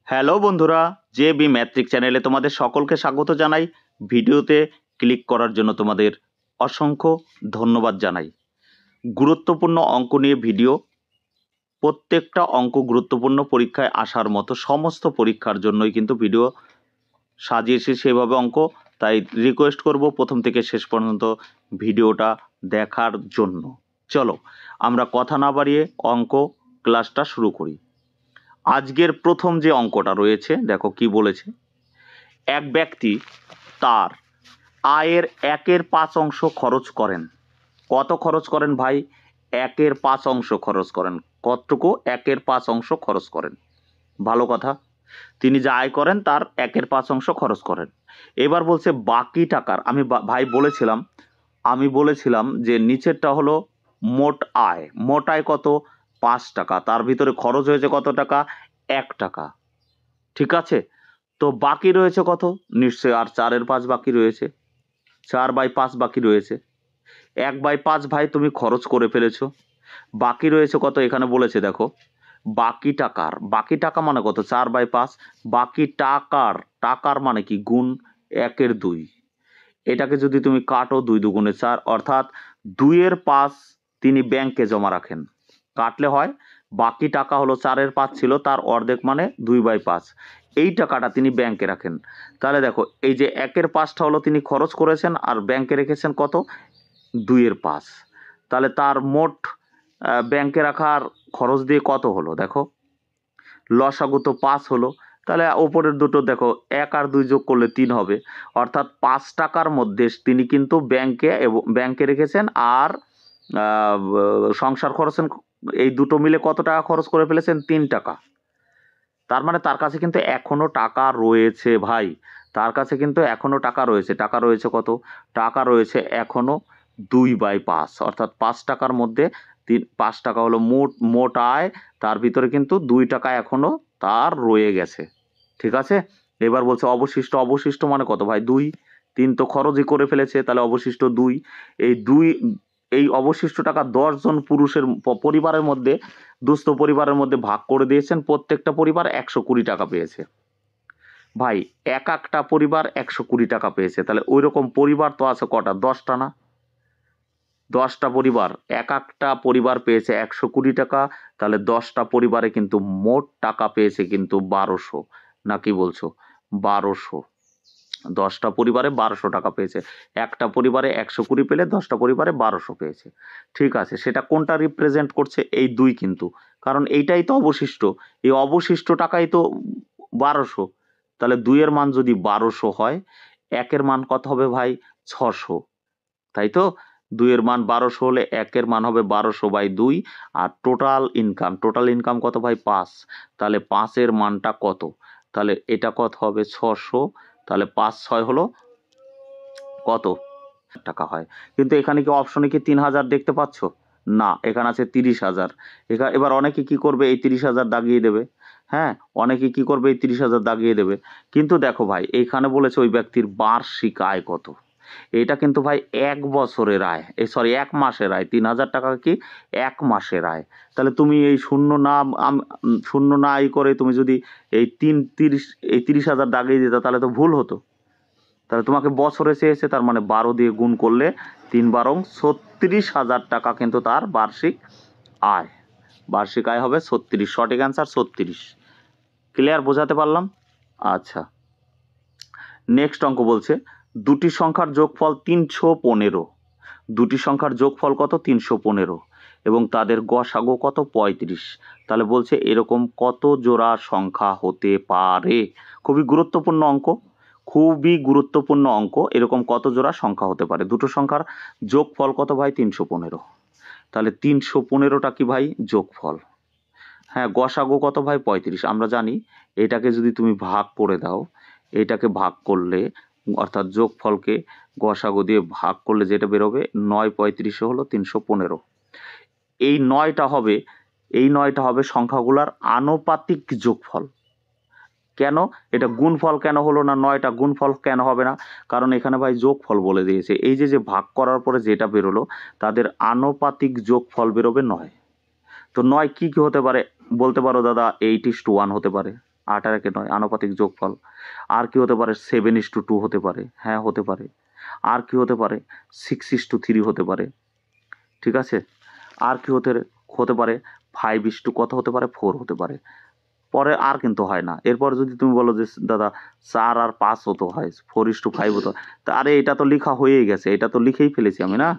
Hello বন্ধুরা, J B matric চ্যানেলে তোমাদের সকলকে স্বাগত জানাই। ভিডিওতে ক্লিক করার জন্য তোমাদের অসংখ্য ধন্যবাদ জানাই। গুরুত্বপূর্ণ অঙ্ক নিয়ে ভিডিও, প্রত্যেকটা অঙ্ক গুরুত্বপূর্ণ, পরীক্ষায় আসার মতো সমস্ত পরীক্ষার জন্যই কিন্তু ভিডিও সাজিয়েছি সেভাবে অঙ্ক। তাই রিকোয়েস্ট করব প্রথম থেকে শেষ পর্যন্ত ভিডিওটা দেখার জন্য। চলো আমরা কথা না বাড়িয়ে অঙ্ক ক্লাসটা শুরু করি। আজকের প্রথম যে অঙ্কটা রয়েছে দেখো কি বলেছে। এক ব্যক্তি তার আয়ের 1/5 খরচ করেন। কত খরচ করেন ভাই? 1/5 খরচ করেন। কতটুকু? 1/5 খরচ করেন। ভালো কথা, তিনি যা আয় করেন তার 1/5 খরচ করেন। এবার বলছে বাকি টাকার, ভাই আমি বলেছিলাম যে নিচেরটা হলো মোট আয়। মোট আয় কত? 5 টাকা। তার ভিতরে খরচ হয়েছে কত টাকা? 1 টাকা। ঠিক আছে, তো বাকি রয়েছে কত? নিশ্চয়ই আর 4/5 বাকি রয়েছে, 4/5 বাকি রয়েছে। 1/5 ভাই তুমি খরচ করে ফেলেছো, বাকি রয়েছে কত? এখানে বলেছে দেখো বাকি টাকার, বাকি টাকা মানে কত? 4/5। বাকি টাকার, টাকার মানে কি? গুণ 1/2। এটাকে যদি তুমি কাটো 2 দুগুণে 4, অর্থাৎ 2/5 তিনি ব্যাংকে জমা রাখেন। কাটলে হয় বাকি টাকা হলো 4/5 ছিল, তার অর্ধেক মানে 2/5। এই টাকাটা তিনি ব্যাংকে রাখেন। তাহলে দেখো এই যে 1/5টা হলো তিনি খরচ করেছেন আর ব্যাংকে রেখেছেন কত? 2/5। তাহলে তার মোট ব্যাংকে রাখার খরচ দিয়ে কত হলো দেখো, লসাগু তো 5 হলো। তাহলে ওপরের দুটো দেখো 1 আর 2 যোগ করলে 3 হবে, অর্থাৎ 5 টাকার মধ্যে তিনি কিন্তু ব্যাংকে রেখেছেন আর সংসার খরচেন, এই দুটো মিলে কত টাকা খরচ করে ফেলেছেন? 3 টাকা। তার মানে তার কাছে কিন্তু এখনো টাকা রয়েছে ভাই, তার কাছে কিন্তু এখনো টাকা রয়েছে। টাকা রয়েছে কত? টাকা রয়েছে এখনো 2/5, অর্থাৎ 5 টাকার মধ্যে 5 টাকা হলো মোট আয়, তার ভিতরে কিন্তু 2 টাকা এখনো তার রয়ে গেছে। ঠিক আছে, এবার বলছে অবশিষ্ট। অবশিষ্ট মানে কত ভাই? 2। 3 তো খরচই করে ফেলেছে, তাহলে অবশিষ্ট 2। এই অবশিষ্ট টাকা 10 জন পুরুষের পরিবারের মধ্যে, দুস্থ পরিবারের মধ্যে ভাগ করে দিয়েছেন। প্রত্যেকটা পরিবার 120 টাকা পেয়েছে। ভাই একটা পরিবার 120 টাকা পেয়েছে, তাহলে ওই রকম পরিবার তো আছে কটা? 10টা না? 10টা পরিবার, একটা পরিবার পেয়েছে 120 টাকা, তাহলে 10টা পরিবারে কিন্তু মোট টাকা পেয়েছে কিন্তু 1200। না কি বলছো? 1200। 10টা পরিবারে 1200 টাকা পেয়েছে। একটা পরিবারে 120 পেলে 10টা পরিবারে 1200 পেয়েছে। ঠিক আছে, সেটা কোনটা রিপ্রেজেন্ট করছে? এই 2 কিন্তু, কারণ এইটাই তো অবশিষ্ট। এই অবশিষ্ট টাকাই তো 1200। তাহলে 2 এর মান যদি 1200 হয়, 1 এর মান কত হবে ভাই? 600। তাই তো? 2 এর মান 1200 হলে 1 এর মান হবে 1200/2। আর টোটাল ইনকাম কত ভাই? 5। তাহলে 5 এর মানটা কত? তাহলে এটা কত হবে? 600। তাহলে 5 6 হলো কত টাকা হয়। কিন্তু এখানে কি অপশনে কি 3000 দেখতে পাচ্ছ? না, এখানে আছে 30,000। এবার অনেকে কি করবে? এই 30,000 দাগিয়ে দেবে। হ্যাঁ, অনেকে কি করবে? এই 30,000 দাগিয়ে দেবে। কিন্তু দেখো ভাই, এইখানে বলেছে ওই ব্যক্তির বার্ষিক আয় কত। এটা কিন্তু ভাই 1 বছরের আয়, সরি 1 মাসের আয়। 3000 টাকা কি 1 মাসের আয়। তাহলে তুমি এই শূন্য না আয় করে তুমি যদি এই 30,000 দাগিয়ে দিতে, তাহলে তো ভুল হতো। তাহলে তোমাকে বছরে চেয়েছে, তার মানে 12 দিয়ে গুণ করলে 3 36,000 টাকা কিন্তু তার বার্ষিক আয়। বার্ষিক আয় হবে 36। সঠিক অ্যান্সার 36। ক্লিয়ার? বোঝাতে পারলাম? আচ্ছা, নেক্সট অঙ্ক বলছে দুটি সংখ্যার যোগফল 315। দুটি সংখ্যার যোগফল কত? 315, এবং তাদের গসাগু কত? 35। তাহলে বলছে এরকম কত জোড়া সংখ্যা হতে পারে? খুবই গুরুত্বপূর্ণ অঙ্ক, খুবই গুরুত্বপূর্ণ অঙ্ক। এরকম কত জোড়া সংখ্যা হতে পারে? দুটো সংখ্যার যোগফল কত ভাই? 315। তাহলে 315টা কি ভাই? যোগফল। হ্যাঁ, গসাগু কত ভাই? 35। আমরা জানি এটাকে যদি তুমি ভাগ করে দাও, এটাকে ভাগ করলে অর্থাৎ যোগফলকে গসাগু দিয়ে ভাগ করলে যেটা বেরোবে 9 35 হলো 315। এই 9টা হবে সংখ্যাগুলার আনুপাতিক যোগফল। কেন এটা গুণফল কেন হলো না? 9টা গুণফল কেন হবে না? কারণ এখানে ভাই যোগফল বলে দিয়েছে। এই যে ভাগ করার পরে যেটা বেরোলো তাদের আনুপাতিক যোগফল বেরোবে 9। তো 9 কি হতে পারে বলতে পারো দাদা? 8:1 হতে পারে। 8 আর 1 9 আনুপাতিক যোগফল। আর কি হতে পারে 7:2 হতে পারে, হ্যাঁ হতে পারে। আর কি হতে পারে 6:3 হতে পারে, ঠিক আছে। আর কি হতে হতে পারে 5 কত হতে পারে 4 হতে পারে। পরে আর কিন্তু হয় না। এরপর যদি তুমি বলো যে দাদা 4 আর 5 হতো হয়, 4:5 হতো, তা আরে এটা তো লেখা হয়েই গেছে, এটা তো লিখেই ফেলেছি আমি না,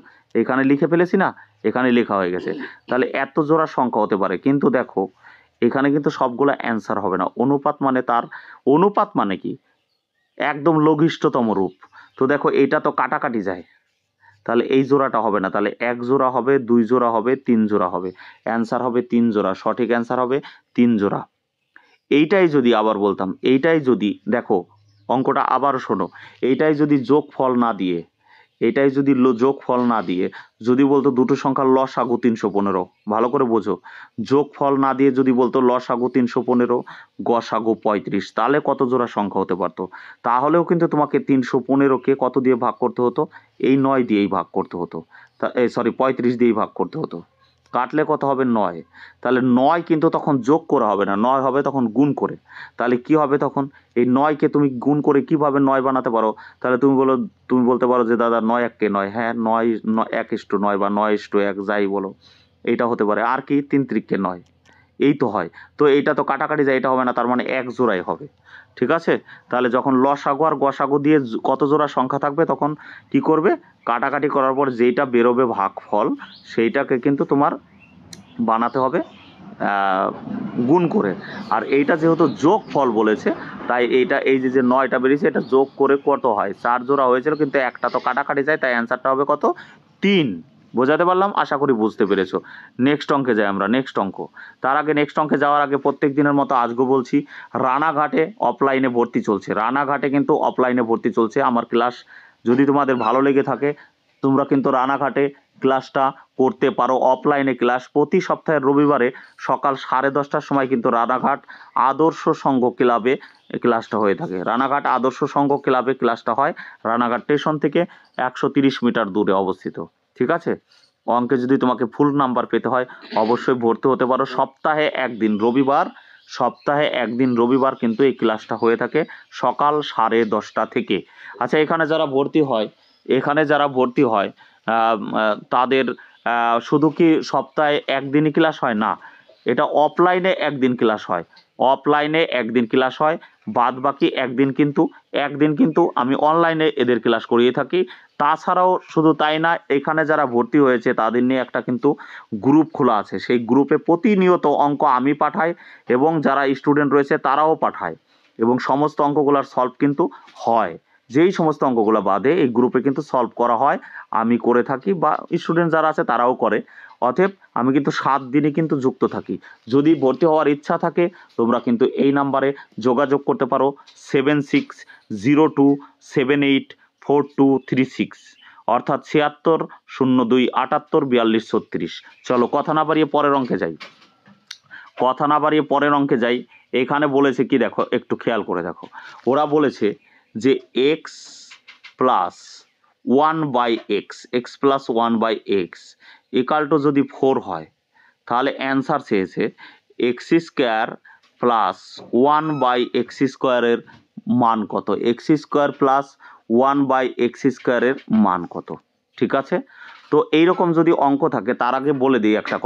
এখানে লিখে ফেলেছি না, এখানে লেখা হয়ে গেছে। তাহলে এত জোড়া সংখ্যা হতে পারে, কিন্তু দেখো এখানে কিন্তু সবগুলো অ্যান্সার হবে না। অনুপাত মানে তার অনুপাত মানে কি একদম লঘিষ্ঠতম রূপ। তো দেখো এটা তো কাটাকাটি যায়, তাহলে এই জোড়াটা হবে না। তাহলে 1 জোড়া হবে, 2 জোড়া হবে, 3 জোড়া হবে। অ্যান্সার হবে 3 জোড়া, সঠিক অ্যান্সার হবে 3 জোড়া। এইটাই যদি আবার বলতাম, এইটাই যদি দেখো অঙ্কটা আবার শোনো, এইটাই যদি যোগফল না দিয়ে, এটাই যদি যোগফল না দিয়ে যদি বলতো দুটো সংখ্যার লসাগু 315, ভালো করে বোঝো, যোগফল না দিয়ে যদি বলতো লসাগু 315 গসাগু 35, তাহলে কত জোড়া সংখ্যা হতে পারতো? তাহলেও কিন্তু তোমাকে 315কে কত দিয়ে ভাগ করতে হতো? এই 9 দিয়েই ভাগ করতে হতো, সরি 35 দিয়েই ভাগ করতে হতো। কাটলে কত হবে 9। তাহলে 9 কিন্তু তখন যোগ করা হবে না, 9 হবে তখন গুণ করে। তাহলে কি হবে তখন? এই 9কে তুমি গুণ করে কিভাবে 9 বানাতে পারো? তাহলে তুমি বলতে পারো যে দাদা 9 1 কে 9, হ্যাঁ 9 1:9 বা 9:1 যাই বলো, এইটা হতে পারে। আর কি 3 3 9, এই তো হয়। তো এইটা তো কাটাকাটি যায়, এটা হবে না, তার মানে 1 জোড়াই হবে, ঠিক আছে। তাহলে যখন লসাগু আর গসাগু দিয়ে কত জোড়া সংখ্যা থাকবে তখন কি করবে? কাটাকাটি করার পর যেইটা বেরোবে ভাগফল, সেইটাকে কিন্তু তোমার বানাতে হবে গুণ করে। আর এইটা যেহেতু যোগ ফল বলেছে, তাই এইটা এই যে 9টা বেরিয়েছে, এটা যোগ করে কত হয়? 4 জোড়া হয়েছিল, কিন্তু একটা তো কাটাকাটি যায়, তাই অ্যান্সারটা হবে কত? 3। বোঝাতে পারলাম? আশা করি বুঝতে পেরেছো। নেক্সট অঙ্কে যাই আমরা, নেক্সট অঙ্ক। তার আগে নেক্সট অঙ্কে যাওয়ার আগে প্রত্যেক দিনের মতো আজকে বলছি, রানাঘাটে অফলাইনে ভর্তি চলছে। রানাঘাটে কিন্তু অফলাইনে ভর্তি চলছে। আমার ক্লাস যদি তোমাদের ভালো লেগে থাকে, তোমরা কিন্তু রানাঘাটে ক্লাসটা করতে পারো। অফলাইনে ক্লাস প্রতি সপ্তাহের রবিবারে সকাল 10:30টার সময় কিন্তু রানাঘাট আদর্শ সংঘ ক্লাবে ক্লাসটা হয়ে থাকে। রানাঘাট আদর্শ সংঘ ক্লাবে ক্লাসটা হয়। রানাঘাট স্টেশন থেকে 130 মিটার দূরে অবস্থিত, ঠিক আছে। অঙ্কে যদি তোমাকে ফুল নাম্বার পেতে হয় অবশ্যই ভর্তি হতে পারো। সপ্তাহে একদিন রবিবার, সপ্তাহে একদিন রবিবার কিন্তু এই ক্লাসটা হয়ে থাকে সকাল 10:30টা থেকে। আচ্ছা, এখানে যারা ভর্তি হয় তাদের শুধু কি সপ্তাহে একদিনই ক্লাস হয়? না, এটা অফলাইনে একদিন ক্লাস হয়। অফলাইনে একদিন ক্লাস হয়, বাদ বাকি একদিন কিন্তু আমি অনলাইনে এদের ক্লাস করিয়ে থাকি। তাছাড়াও শুধু তাই না, এখানে যারা ভর্তি হয়েছে তাদের নিয়ে একটা কিন্তু গ্রুপ খোলা আছে। সেই গ্রুপে প্রতিনিয়ত অঙ্ক আমি পাঠাই এবং যারা স্টুডেন্ট রয়েছে তারাও পাঠায়, এবং সমস্ত অঙ্কগুলোর সলভ কিন্তু হয়। যেই সমস্ত অঙ্কগুলো বাদে এই গ্রুপে কিন্তু সলভ করা হয়, আমি করে থাকি, বা স্টুডেন্ট যারা আছে তারাও করে। অতএব আমি কিন্তু 7 দিনই কিন্তু যুক্ত থাকি। যদি ভর্তি হওয়ার ইচ্ছা থাকে তোমরা কিন্তু এই নাম্বারে যোগাযোগ করতে পারো, 7602784236, অর্থাৎ 7602784236। চলো কথা না বাড়িয়ে পরের অঙ্কে যাই। এখানে বলেছে কি দেখো, একটু খেয়াল করে দেখো। ওরা বলেছে যে x plus 1/x equal to যদি 4 হয়, তাহলে অ্যান্সার চেয়েছে x² প্লাস 1/x² মান কত? x² প্লাস 1/x² মান কত? ঠিক আছে। তো এইরকম যদি অঙ্ক থাকে, তার আগে বলে দিই একটা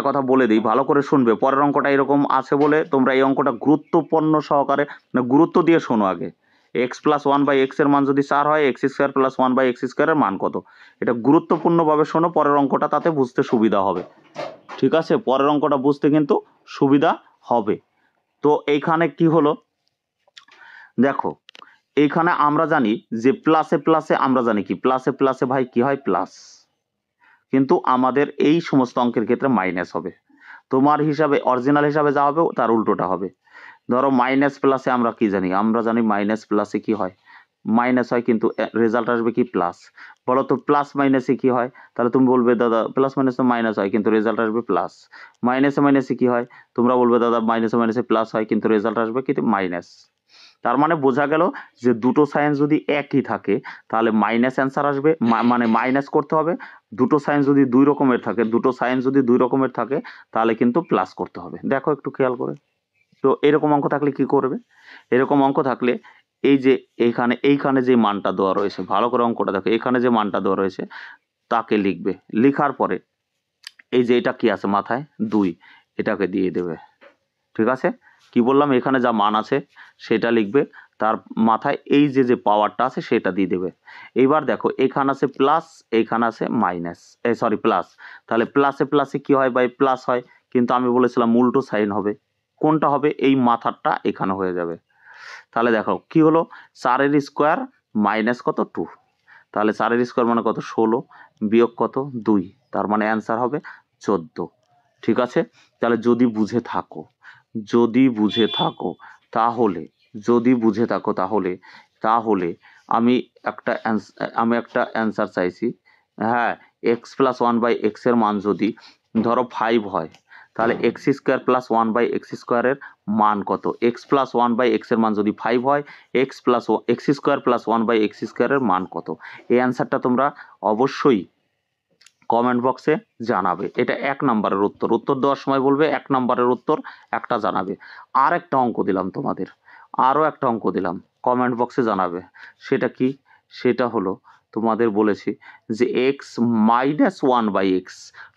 কথা বলে দিই, ভালো করে শুনবে। পরের অঙ্কটা এরকম আছে বলে তোমরা এই অঙ্কটা গুরুত্বপূর্ণ সহকারে গুরুত্ব দিয়ে শোনো আগে। x প্লাস 1/x এর মান যদি 4 হয়, x² প্লাস 1/x² এর মান কত? এটা গুরুত্বপূর্ণভাবে শোনো, পরের অঙ্কটা তাতে বুঝতে সুবিধা হবে, ঠিক আছে। পরের অঙ্কটা বুঝতে কিন্তু সুবিধা হবে। তো এইখানে কি হলো দেখো, এইখানে আমরা জানি যে প্লাসে আমরা জানি কি প্লাসে ভাই কি হয়? প্লাস। কিন্তু আমাদের এই সমস্ত অঙ্কের ক্ষেত্রে মাইনাস হবে। তোমার হিসাবে অরিজিনাল হিসাবে যা হবে তার উল্টোটা হবে। ধরো মাইনাস প্লাসে আমরা কি জানি? আমরা জানি মাইনাস প্লাসে কি হয়? মাইনাস হয়, কিন্তু রেজাল্ট আসবে কি? প্লাস। বলো তো প্লাস মাইনাসে কি হয়? তাহলে তুমি বলবে দাদা প্লাস মাইনাস তো মাইনাস হয়, কিন্তু রেজাল্ট আসবে প্লাস। মাইনাসে কি হয়? তোমরা বলবে দাদা মাইনাসে প্লাস হয়, কিন্তু রেজাল্ট আসবে কিন্তু মাইনাস। তার মানে বোঝা গেল যে দুটো সাইন যদি একই থাকে তাহলে মাইনাস অ্যান্সার আসবে, মানে মাইনাস করতে হবে। দুটো সাইন যদি দুই রকমের থাকে তাহলে কিন্তু প্লাস করতে হবে। দেখো একটু খেয়াল করে। তো এরকম অঙ্ক থাকলে কি করবে, এরকম অঙ্ক থাকলে এই যে এইখানে যে মানটা দেওয়া রয়েছে, ভালো করে অঙ্কটা দেখো, এখানে যে মানটা দেওয়া রয়েছে তাকে লিখবে, লিখার পরে এই যে এটা কি আছে মাথায় 2, এটাকে দিয়ে দেবে। ঠিক আছে, কি বললাম, এখানে যা মান আছে সেটা লিখবে, তার মাথায় এই যে পাওয়ারটা আছে সেটা দিয়ে দেবে। এইবার দেখো এখানে আছে প্লাস, এইখানে আছে মাইনাস, সরি প্লাস, তাহলে প্লাসে প্লাসে কি হয় ভাই, প্লাস হয়, কিন্তু আমি বলেছিলাম উল্টো সাইন হবে। কোনটা হবে, এই মাথারটা এখানে হয়ে যাবে। তাহলে দেখো কি হলো, 4 স্কোয়ার মাইনাস কত 2, তাহলে 4 স্কোয়ার মানে কত 16, বিয়োগ কত 2, তার মানে অ্যান্সার হবে 14। ঠিক আছে, তাহলে যদি বুঝে থাকো তাহলে আমি একটা অ্যান্সার চাইছি। হ্যাঁ, x+1/x এর মান যদি ধরো 5 হয়, তাহলে x² + 1/x² এর মান কত, x+1/x এর মান যদি 5 হয়, x² + 1/x² এর মান কত। এই অ্যান্সারটা তোমরা অবশ্যই কমেন্ট বক্সে জানাবে। এটা 1 নম্বরের উত্তর দেওয়ার সময় বলবে 1 নম্বরের উত্তর একটা জানাবে। আর একটা অঙ্ক দিলাম তোমাদের, আরও একটা অঙ্ক দিলাম, কমেন্ট বক্সে জানাবে। সেটা কি, সেটা হলো তোমাদের বলেছি যে x-1/x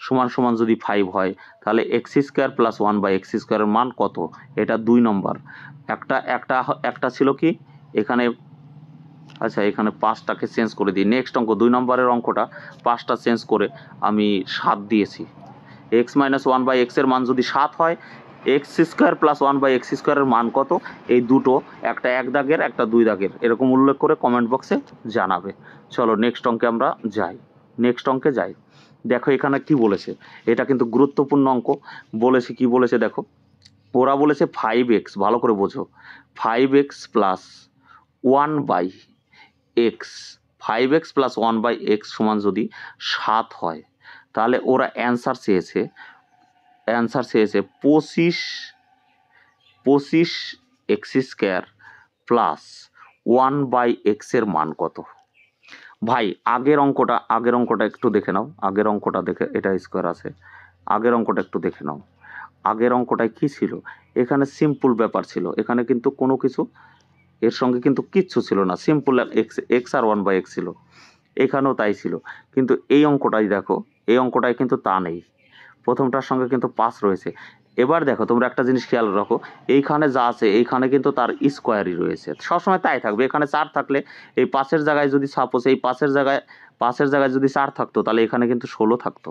সমান যদি 5 হয়, তাহলে x² + 1/x² এর মান কত। এটা 2 নম্বর। একটা ছিল কি এখানে, আচ্ছা এখানে 5টাকে চেঞ্জ করে দিই। নেক্সট অঙ্ক 2 নম্বরের অঙ্কটা 5টা চেঞ্জ করে আমি 7 দিয়েছি। x-1/x এর মান যদি 7 হয়, x² + 1/x² এর মান কত। এই দুটো, একটা 1 দাগের একটা 2 দাগের, এরকম উল্লেখ করে কমেন্ট বক্সে জানাবে। চলো নেক্সট অঙ্কে আমরা যাই। দেখো এখানে কি বলেছে, এটা কিন্তু গুরুত্বপূর্ণ অঙ্ক। বলেছে কি বলেছে দেখো, ওরা বলেছে 5x, ভালো করে বোঝো, 5x + 1/x, 5x + 1/x সমান যদি 7 হয়, তাহলে ওরা অ্যান্সার চেয়েছে 25x² + 1/x এর মান কত। ভাই আগের অঙ্কটা একটু দেখে নাও, আগের অঙ্কটা দেখে, এটা স্কোয়ার আছে, আগের অঙ্কটা একটু দেখে নাও। আগের অঙ্কটায় কি ছিল, এখানে সিম্পল ব্যাপার ছিল, এখানে কিন্তু কোনো কিছু এর সঙ্গে কিন্তু কিচ্ছু ছিল না, সিম্পল x আর 1/x ছিল, এখানেও তাই ছিল। কিন্তু এই অঙ্কটাই দেখো, এই অঙ্কটায় কিন্তু তা নেই, প্রথমটার সঙ্গে কিন্তু 5 রয়েছে। এবার দেখো তোমরা একটা জিনিস খেয়াল রাখো, এইখানে যা আছে এইখানে কিন্তু তার স্কোয়ারই রয়েছে, সবসময় তাই থাকবে। এখানে 4 থাকলে এই 5-এর জায়গায় যদি সাপোজ এই 5-এর জায়গায় যদি 4 থাকতো, তাহলে এখানে কিন্তু 16 থাকতো।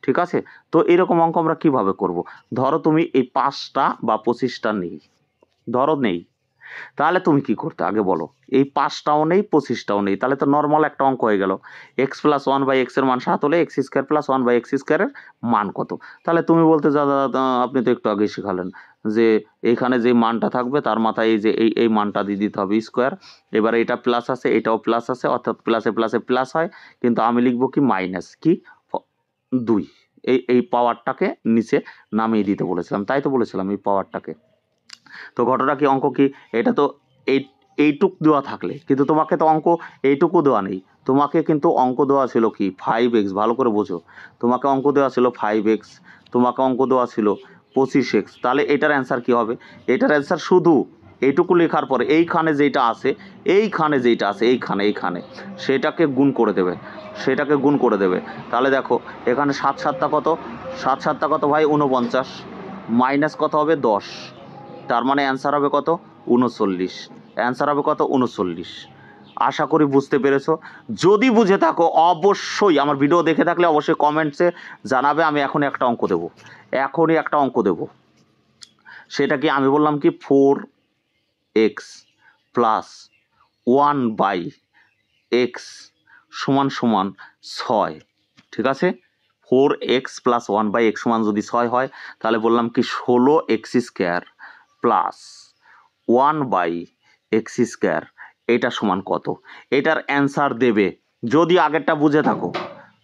ঠিক আছে, তো এরকম অঙ্ক আমরা কিভাবে করব। ধরো তুমি এই 5টা বা 25টা নেই, ধরো নেই, তাহলে তুমি কি করতে আগে বলো, এই 5টাও নেই 25টাও নেই, তাহলে তো নর্মাল একটা অঙ্ক হয়ে গেল। x+1/x এর মান 7 হলে x² + 1/x² এর মান কত। তাহলে তুমি বলতে দাদা আপনি তো একটু আগে শিখালেন যে এইখানে যে মানটা থাকবে তার মাথায় এই যে এই মানটা দিয়ে দিতে হবে স্কোয়ার। এবার এটা প্লাস আছে, এটাও প্লাস আছে, অর্থাৎ প্লাসে প্লাসে প্লাস হয়, কিন্তু আমি লিখবো কি মাইনাস কি 2। এই পাওয়ারটাকে নিচে নামিয়ে দিতে বলেছিলাম, তাই তো বলেছিলাম এই পাওয়ারটাকে। তো ঘটনা কি, অঙ্ক কি, এটা তো এইটুক দেওয়া থাকলে, কিন্তু তোমাকে তো অঙ্ক এইটুকু দেওয়া নেই, তোমাকে কিন্তু অঙ্ক দেওয়া ছিল কি 5x, ভালো করে বোঝো, তোমাকে অঙ্ক দেওয়া ছিল 5x, তোমাকে অঙ্ক দেওয়া ছিল 25x। তাহলে এটার অ্যান্সার কি হবে, এটার অ্যান্সার শুধু এইটুকু লেখার পরে এইখানে যেটা আছে এইখানে সেটাকে গুণ করে দেবে। তাহলে দেখো এখানে 7-7টা কত, 7-7টা কত ভাই 49, মাইনাস কত হবে 10, তার মানে অ্যান্সার হবে কত 39, অ্যান্সার হবে কত 39। আশা করি বুঝতে পেরেছো। যদি বুঝে থাকো অবশ্যই, আমার ভিডিও দেখে থাকলে অবশ্যই কমেন্টসে জানাবে। আমি এখনই একটা অঙ্ক দেবো। সেটা কি, আমি বললাম কি 4x + 1/x সমান 6। ঠিক আছে, 4x + 1/x সমান যদি 6 হয়, তাহলে বললাম কি 16x² + 1/x², এটা সমান কত। এটার অ্যান্সার দেবে যদি আগেরটা বুঝে থাকো।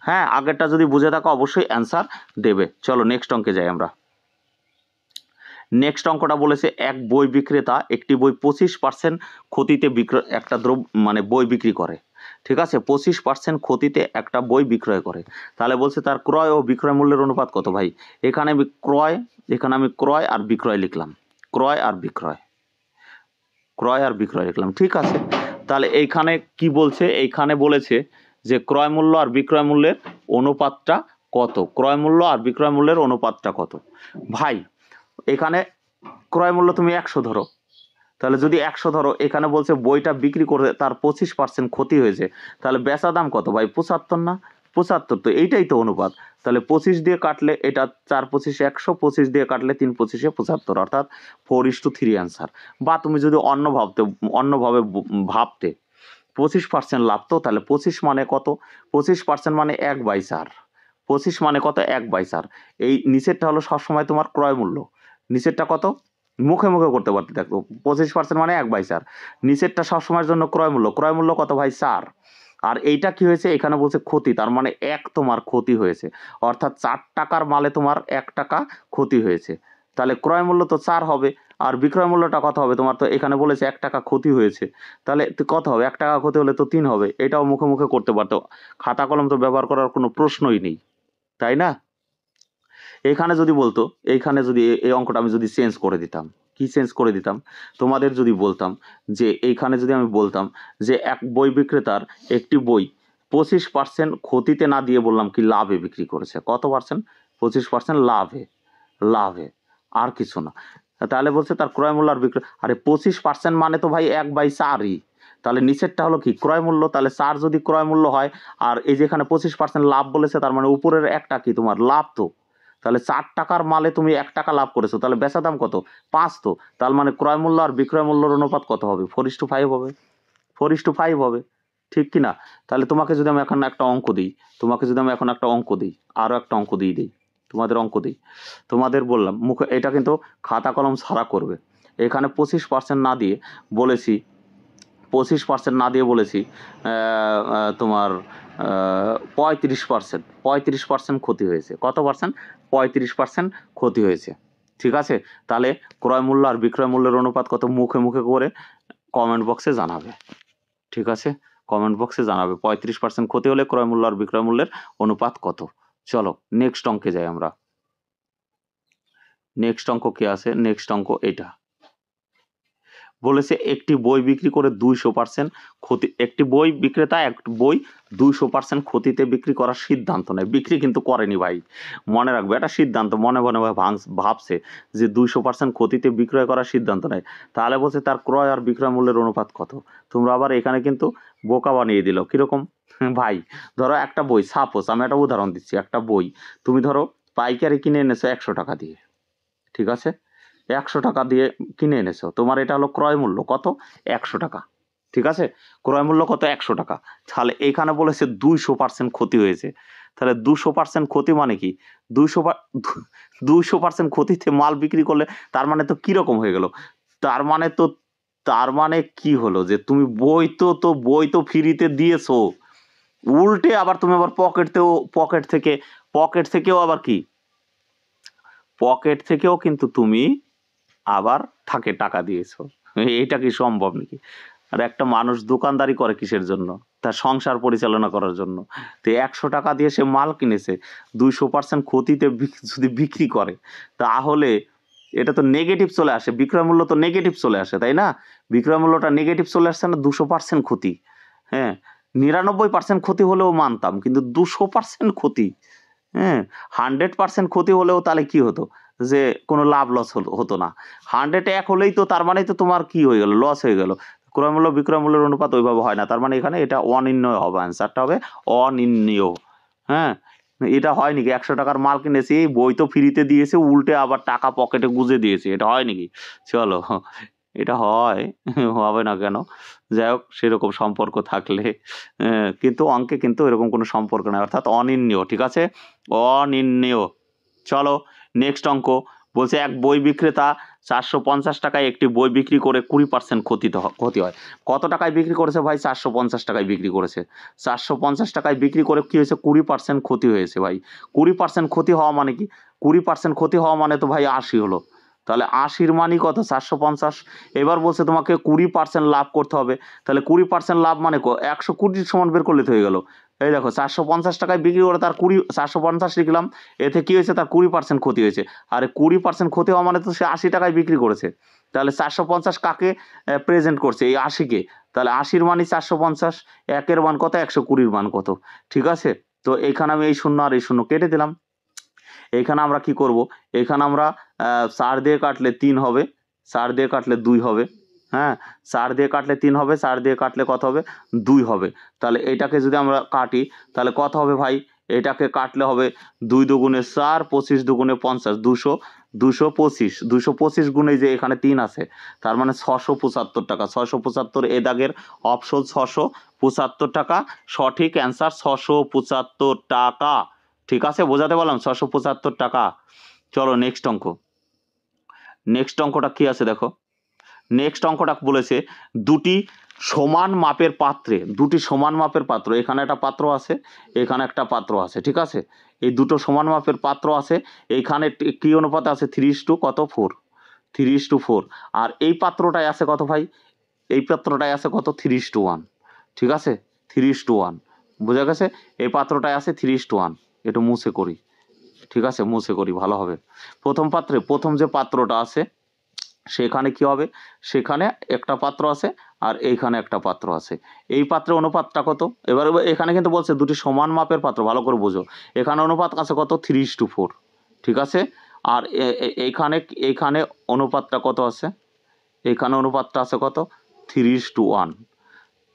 হ্যাঁ, আগেরটা যদি বুঝে থাকো অবশ্যই অ্যান্সার দেবে। চলো নেক্সট অঙ্কে যাই আমরা। নেক্সট অঙ্কটা বলেছে এক বই বিক্রেতা একটি বই 25% ক্ষতিতে বই বিক্রি করে। ঠিক আছে, 25% ক্ষতিতে একটা বই বিক্রয় করে। তাহলে বলছে তার ক্রয় ও বিক্রয় মূল্যের অনুপাত কত। ভাই এখানে আমি ক্রয় আর বিক্রয় লিখলাম। ক্রয় আর বিক্রয়, ক্রয় আর বিক্রয় লিখলাম, ঠিক আছে। তাহলে এইখানে কি বলছে, এইখানে বলেছে যে ক্রয় মূল্য আর বিক্রয় মূল্যের অনুপাতটা কত, ক্রয় মূল্য আর বিক্রয় মূল্যের অনুপাতটা কত। ভাই এখানে ক্রয় মূল্য তুমি 100 ধরো, তাহলে যদি 100 ধরো, এখানে বলছে বইটা বিক্রি করে তার 25% ক্ষতি হয়েছে, তাহলে বেচা দাম কত ভাই, 75 না, 75, তো এইটাই তো অনুপাত। তাহলে 25 দিয়ে কাটলে এটা 4 25 100, 25 দিয়ে কাটলে 3 25 75, অর্থাৎ 4:3 অ্যান্সার। বা তুমি যদি অন্যভাবে ভাবতে 25% লাভ, তো তাহলে 25 মানে কত, 25% মানে 1/4, 25 মানে কত, 1/4। এই নিচেরটা হলো সবসময় তোমার ক্রয় মূল্য, নিচেরটা কত, মুখে মুখে করতে পারতে, দেখো 25% মানে 1/4, নিচেরটা সবসময়ের জন্য ক্রয় মূল্য, ক্রয় মূল্য কত ভাই 4। আর এইটা কি হয়েছে, এখানে বলছে ক্ষতি, তার মানে 1 তোমার ক্ষতি হয়েছে, অর্থাৎ 4 টাকার মালে তোমার 1 টাকা ক্ষতি হয়েছে। তাহলে ক্রয় মূল্য তো 4 হবে, আর বিক্রয় মূল্যটা কত হবে তোমার, তো এখানে বলেছে 1 টাকা ক্ষতি হয়েছে, তাহলে কত হবে, 1 টাকা ক্ষতি হলে তো 3 হবে। এটাও মুখে মুখে করতে পারতো, খাতা কলম তো ব্যবহার করার কোনো প্রশ্নই নেই, তাই না। এখানে যদি বলতো, এইখানে যদি এই অঙ্কটা আমি যদি চেঞ্জ করে দিতাম, কি চেঞ্জ করে দিতাম, তোমাদের যদি বলতাম যে এইখানে যদি আমি বলতাম যে এক বই বিক্রেতার একটি বই 25% ক্ষতিতে না দিয়ে বললাম কি লাভে বিক্রি করেছে, কত পার্সেন্ট, 25% লাভে, লাভে, আর কিছু না। তাহলে বলছে তার ক্রয় মূল্য আর বিক্রয়, আরে 25% মানে তো ভাই 1/4ই, তাহলে নিচেরটা হলো কি ক্রয় মূল্য, তাহলে 4 যদি ক্রয় মূল্য হয়, আর এই যেখানে 25% লাভ বলেছে, তার মানে উপরের একটা কি তোমার লাভ, তো তাহলে 4 টাকার মালে তুমি 1 টাকা লাভ করেছো, তাহলে বেচা দাম কত, 5, তো তার মানে ক্রয় মূল্য আর বিক্রয় মূল্যের অনুপাত কত হবে, 4:5 হবে, 4:5 হবে, ঠিক কি না। তাহলে তোমাকে যদি আমি এখন একটা অঙ্ক দিই, আরও একটা অঙ্ক দিই, তোমাদের অঙ্ক দিই, তোমাদের বললাম মুখে, এটা কিন্তু খাতা কলম ছাড়া করবে। এখানে 25% না দিয়ে বলেছি, 25% না দিয়ে বলেছি তোমার 35% ক্ষতি হয়েছে, কত পার্সেন্ট, 35% ক্ষতি হয়েছে, ঠিক আছে। তাহলে ক্রয় মূল্য আর বিক্রয় মূল্যের অনুপাত কত, মুখে মুখে করে কমেন্ট বক্সে জানাবে, ঠিক আছে, কমেন্ট বক্সে জানাবে 35% ক্ষতি হলে ক্রয় মূল্য আর বিক্রয় মূল্যের অনুপাত কত। চলো নেক্সট অঙ্কে যাই আমরা, নেক্সট অঙ্ক কি আছে, নেক্সট অঙ্ক এটা বলেছে একটি বই বিক্রি করে 200% ক্ষতি, একটি বই বিক্রেতা এক বই 200% ক্ষতিতে বিক্রি করার সিদ্ধান্ত নেয়, বিক্রি কিন্তু করেনি ভাই, মনে রাখবে এটা সিদ্ধান্ত, মনে মনে ভাবছে যে 200% ক্ষতিতে বিক্রয় করার সিদ্ধান্ত নেয়। তাহলে বলছে তার ক্রয় আর বিক্রয় মূল্যের অনুপাত কত। তোমরা আবার এখানে কিন্তু বোকা বানিয়ে দিল, কিরকম ভাই, ধরো একটা বই, সাপোজ আমি একটা উদাহরণ দিচ্ছি, একটা বই তুমি ধরো পাইকারি কিনে এনেছো 100 টাকা দিয়ে, ঠিক আছে, 100 টাকা দিয়ে কিনে এনেছো, তোমার এটা হলো ক্রয় মূল্য কত, 100 টাকা, ঠিক আছে, ক্রয় মূল্য কত, 100 টাকা। তাহলে এখানে বলেছে 200% ক্ষতি হয়েছে, তাহলে 200% ক্ষতি মানে কি, 200% ক্ষতিতে মাল বিক্রি করলে তার মানে তো কিরকম হয়ে গেল, তার মানে কি হলো, যে তুমি বই তো ফ্রিতে দিয়েছো, উল্টে আবার তুমি আবার পকেট থেকেও কিন্তু তুমি আবার থাকে টাকা দিয়েছো, এটা কি সম্ভব নাকি। আর একটা মানুষ দোকানদারি করে কিসের জন্য, তার সংসার পরিচালনা করার জন্য, তো 100 টাকা দিয়ে সে মাল কিনেছে, 200% ক্ষতিতে যদি বিক্রি করে, তাহলে এটা তো নেগেটিভ চলে আসে, বিক্রয় মূল্য তো নেগেটিভ চলে আসে, তাই না, বিক্রয় মূল্যটা নেগেটিভ চলে আসছে না, 200% ক্ষতি, হ্যাঁ 99% ক্ষতি হলেও মানতাম, কিন্তু 200% ক্ষতি, হ্যাঁ 100% ক্ষতি হলেও তাহলে কি হতো, যে কোনো লাভ লস হতো না, 100 হলেই তো তার মানে তো তোমার কি হয়ে গেল, লস হয়ে গেল। ক্রয় মূল্য বিক্রয় মূল্যের অনুপাত ওইভাবে হয় না, তার মানে এখানে এটা অনির্ণয় হবে, অ্যান্সারটা হবে অনির্ণয়। হ্যাঁ এটা হয় নাকি, 100 টাকার মাল কিনেছি, বই তো ফ্রিতে দিয়েছে, উল্টে আবার টাকা পকেটে গুজে দিয়েছে, এটা হয় নাকি, চলো এটা হয়, হবে না কেন, যাই হোক সেরকম সম্পর্ক থাকলে, কিন্তু অঙ্কে কিন্তু এরকম কোনো সম্পর্ক নেই, অর্থাৎ অনির্ণয়, ঠিক আছে, অনির্ণয়। চলো নেক্সট অঙ্ক বলছে এক বই বিক্রেতা 450 টাকায় একটি বই বিক্রি করে 20% ক্ষতি হয়, কত টাকায় বিক্রি করেছে ভাই, 450 টাকায় বিক্রি করেছে, 450 টাকায় বিক্রি করে কি হয়েছে, 20% ক্ষতি হয়েছে ভাই, 20% ক্ষতি হওয়া মানে কি, 20% ক্ষতি হওয়া মানে তো ভাই 80 হলো, তাহলে 80-র মানই কত, 450। এবার বলছে তোমাকে 20% লাভ করতে হবে, তাহলে 20% লাভ মানে 120 সমান বের করলে তো হয়ে গেল, এই দেখো 450 টাকায় বিক্রি করে তার 450 লিখলাম, এতে কি হয়েছে, তার 20% ক্ষতি হয়েছে, আর 20% ক্ষতি হওয়া মানে তো সে 80 টাকায় বিক্রি করেছে, তাহলে 450 কাকে প্রেজেন্ট করছে? এই 80-কে। তাহলে 80-র মানই 450, 1-এর মান কত? 120-র মান কত? ঠিক আছে? তো এইখানে আমি এই শূন্য আর এই শূন্য কেটে দিলাম। এইখানে আমরা কি করব? এখানে আমরা 4 দিয়ে কাটলে 3 হবে, 4 দিয়ে কাটলে 2 হবে, হ্যাঁ? 4 দিয়ে কাটলে 3 হবে, 4 দিয়ে কাটলে কত হবে? 2 হবে। তাহলে এটাকে যদি আমরা কাটি তাহলে কত হবে ভাই? এটাকে কাটলে হবে 2 দুগুণে 4, 25 দুগুণে 50, 225 গুণে যে এখানে 3 আছে, তার মানে 675 টাকা। 675, এ দাগের অপশন 675 টাকা। সঠিক অ্যান্সার 675 টাকা। ঠিক আছে, বোঝাতে পারলাম? 675 টাকা। চলো নেক্সট অঙ্ক। নেক্সট অঙ্কটা কি আছে দেখো। নেক্সট অঙ্কটা বলেছে দুটি সমান মাপের পাত্রে, দুটি সমান মাপের পাত্র, এখানে একটা পাত্র আছে, এখানে একটা পাত্র আছে, ঠিক আছে? এই দুটো সমান মাপের পাত্র আছে, এইখানে কি অনুপাতে আছে? 3:4 কত? 4, 3:4। আর এই পাত্রটায় আছে কত ভাই? এই পাত্রটায় আছে কত? 3:1, ঠিক আছে? 3:1, বোঝা গেছে? এই পাত্রটায় আছে 3:1। একটু মুছে করি, ঠিক আছে? মুছে করি, ভালো হবে। প্রথম পাত্রে প্রথম যে পাত্রটা আছে সেখানে কি হবে? সেখানে একটা পাত্র আছে আর এইখানে একটা পাত্র আছে। এই পাত্রের অনুপাতটা কত? এবার এখানে কিন্তু বলছে দুটি সমান মাপের পাত্র, ভালো করে বোঝো। এখানে অনুপাত আছে কত? 3:4, ঠিক আছে? আর এইখানে অনুপাতটা কত আছে? এখানে অনুপাতটা আছে কত? 3:1।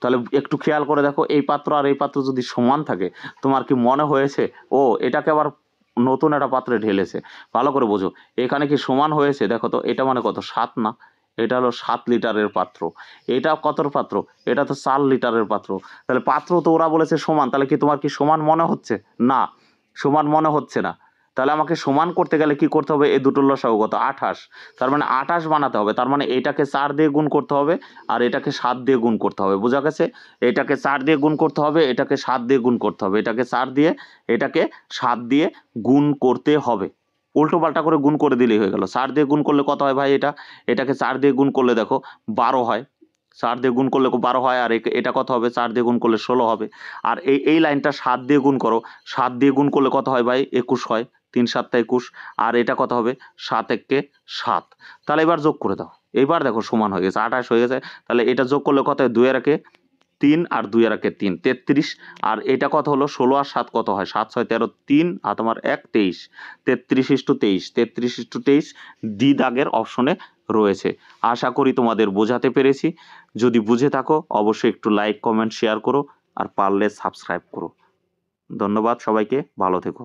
তাহলে একটু খেয়াল করে দেখো, এই পাত্র আর এই পাত্র যদি সমান থাকে, তোমার কি মনে হয়েছে ও এটাকে আবার নতুন একটা পাত্রে ঢেলেছে? ভালো করে বোঝো, এখানে কি সমান হয়েছে? দেখো তো, এটা মানে কত? 7 না? এটা হলো 7 লিটারের পাত্র। এটা কতর পাত্র? এটা তো 4 লিটারের পাত্র। তাহলে পাত্র তো ওরা বলেছে সমান, তাহলে কি তোমার কি সমান মনে হচ্ছে? না, সমান মনে হচ্ছে না। তাহলে আমাকে সমান করতে গেলে কি করতে হবে? এই দুটোর লসাগু কত? 28। তার মানে 28 বানাতে হবে। তার মানে এটাকে 4 দিয়ে গুণ করতে হবে আর এটাকে 7 দিয়ে গুণ করতে হবে, বোঝা গেছে? এটাকে 4 দিয়ে গুণ করতে হবে, এটাকে 7 দিয়ে গুণ করতে হবে, এটাকে 4 দিয়ে, এটাকে 7 দিয়ে গুণ করতে হবে। উল্টো পাল্টা করে গুণ করে দিলেই হয়ে গেল। 4 দিয়ে গুণ করলে কত হয় ভাই? এটাকে 4 দিয়ে গুণ করলে দেখো 12 হয়। 4 দিয়ে গুণ করলে 12 হয়। আর এটা কত হবে? 4 দিয়ে গুণ করলে 16 হবে। আর এই লাইনটা 7 দিয়ে গুণ করো, 7 দিয়ে গুণ করলে কত হয় ভাই? 21 হয়। 3 7 21। আর এটা কত হবে? 7 1 7। তাহলে এবার যোগ করে দাও। এবার দেখো সমান হয়ে গেছে, 28 হয়ে গেছে। তাহলে এটা যোগ করলে কত হয়? 2 এর 1 3 আর 2 এর 1 3, 33। আর এটা কত হলো? 16 আর 7 কত হয়? 7 6 13, 3 আর তোমার 1 23। 33:23, 33:23 ডি দাগের অপশনে রয়েছে। আশা করি তোমাদের বোঝাতে পেরেছি। যদি বুঝে থাকো অবশ্যই একটু লাইক কমেন্ট শেয়ার করো আর পারলে সাবস্ক্রাইব করো। ধন্যবাদ সবাইকে, ভালো থেকো।